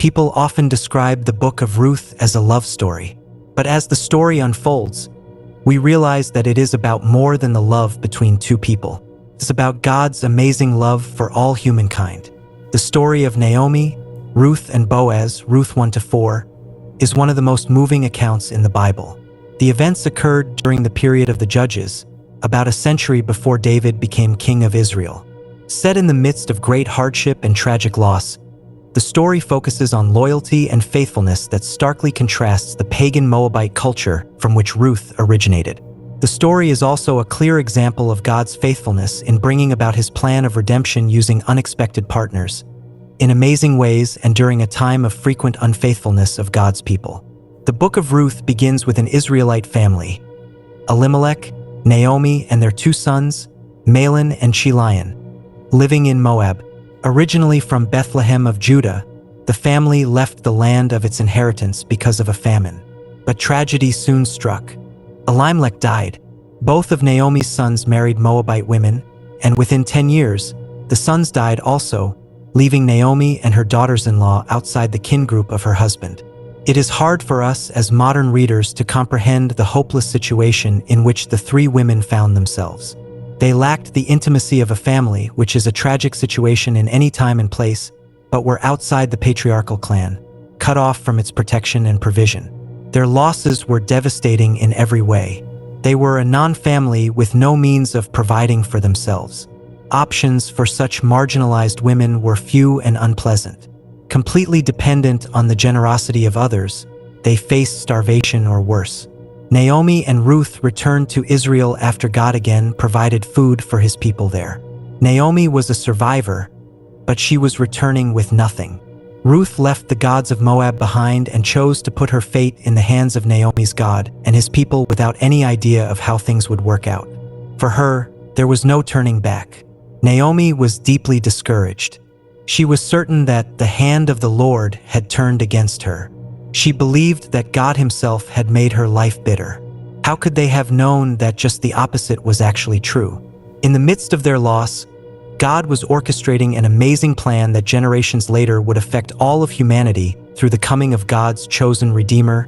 People often describe the book of Ruth as a love story, but as the story unfolds, we realize that it is about more than the love between two people. It's about God's amazing love for all humankind. The story of Naomi, Ruth, and Boaz, Ruth 1-4, is one of the most moving accounts in the Bible. The events occurred during the period of the Judges, about a century before David became king of Israel. Set in the midst of great hardship and tragic loss, the story focuses on loyalty and faithfulness that starkly contrasts the pagan Moabite culture from which Ruth originated. The story is also a clear example of God's faithfulness in bringing about his plan of redemption using unexpected partners, in amazing ways and during a time of frequent unfaithfulness of God's people. The book of Ruth begins with an Israelite family, Elimelech, Naomi, and their two sons, Mahlon and Chilion, living in Moab. Originally from Bethlehem of Judah, the family left the land of its inheritance because of a famine. But tragedy soon struck. Elimelech died. Both of Naomi's sons married Moabite women, and within 10 years, the sons died also, leaving Naomi and her daughters-in-law outside the kin group of her husband. It is hard for us as modern readers to comprehend the hopeless situation in which the three women found themselves. They lacked the intimacy of a family, which is a tragic situation in any time and place, but were outside the patriarchal clan, cut off from its protection and provision. Their losses were devastating in every way. They were a non-family with no means of providing for themselves. Options for such marginalized women were few and unpleasant. Completely dependent on the generosity of others, they faced starvation or worse. Naomi and Ruth returned to Israel after God again provided food for his people there. Naomi was a survivor, but she was returning with nothing. Ruth left the gods of Moab behind and chose to put her fate in the hands of Naomi's God and his people without any idea of how things would work out. For her, there was no turning back. Naomi was deeply discouraged. She was certain that the hand of the Lord had turned against her. She believed that God himself had made her life bitter. How could they have known that just the opposite was actually true? In the midst of their loss, God was orchestrating an amazing plan that generations later would affect all of humanity through the coming of God's chosen Redeemer,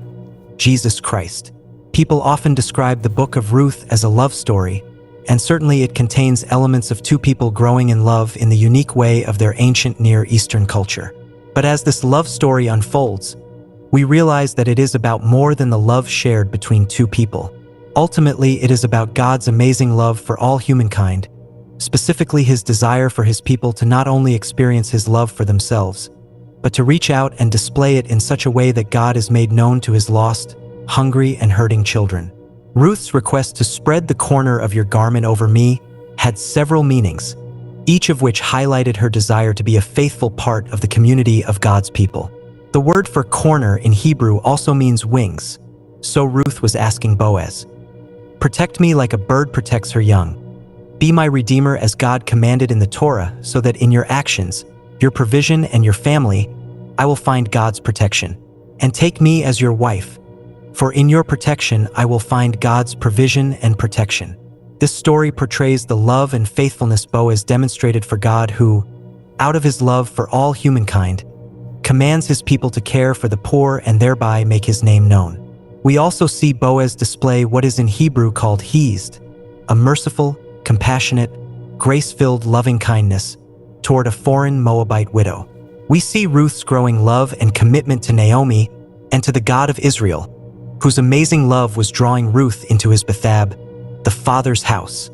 Jesus Christ. People often describe the book of Ruth as a love story, and certainly it contains elements of two people growing in love in the unique way of their ancient Near Eastern culture. But as this love story unfolds, we realize that it is about more than the love shared between two people. Ultimately, it is about God's amazing love for all humankind, specifically his desire for his people to not only experience his love for themselves, but to reach out and display it in such a way that God is made known to his lost, hungry, and hurting children. Ruth's request to spread the corner of your garment over me had several meanings, each of which highlighted her desire to be a faithful part of the community of God's people. The word for corner in Hebrew also means wings, so Ruth was asking Boaz, "Protect me like a bird protects her young. Be my redeemer as God commanded in the Torah, so that in your actions, your provision, and your family, I will find God's protection. And take me as your wife, for in your protection I will find God's provision and protection." This story portrays the love and faithfulness Boaz demonstrated for God who, out of his love for all humankind, commands his people to care for the poor and thereby make his name known. We also see Boaz display what is in Hebrew called hesed, a merciful, compassionate, grace-filled loving kindness toward a foreign Moabite widow. We see Ruth's growing love and commitment to Naomi and to the God of Israel, whose amazing love was drawing Ruth into his Bethab, the Father's house.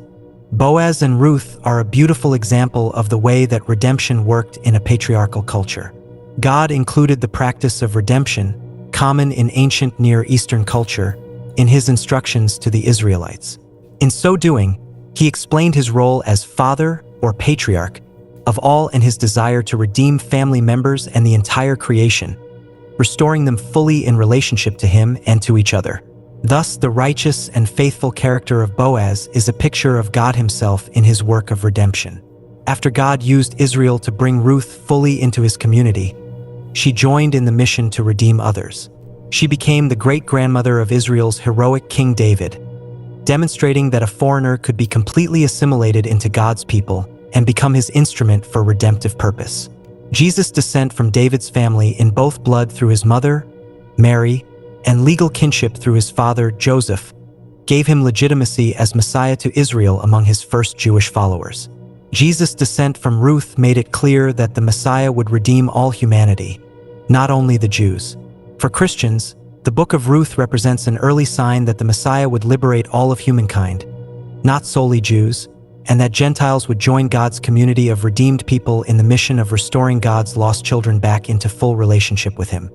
Boaz and Ruth are a beautiful example of the way that redemption worked in a patriarchal culture. God included the practice of redemption, common in ancient Near Eastern culture, in his instructions to the Israelites. In so doing, he explained his role as father or patriarch of all and his desire to redeem family members and the entire creation, restoring them fully in relationship to him and to each other. Thus, the righteous and faithful character of Boaz is a picture of God himself in his work of redemption. After God used Israel to bring Ruth fully into his community, she joined in the mission to redeem others. She became the great-grandmother of Israel's heroic King David, demonstrating that a foreigner could be completely assimilated into God's people and become his instrument for redemptive purpose. Jesus' descent from David's family in both blood through his mother, Mary, and legal kinship through his father, Joseph, gave him legitimacy as Messiah to Israel among his first Jewish followers. Jesus' descent from Ruth made it clear that the Messiah would redeem all humanity, not only the Jews. For Christians, the Book of Ruth represents an early sign that the Messiah would liberate all of humankind, not solely Jews, and that Gentiles would join God's community of redeemed people in the mission of restoring God's lost children back into full relationship with Him.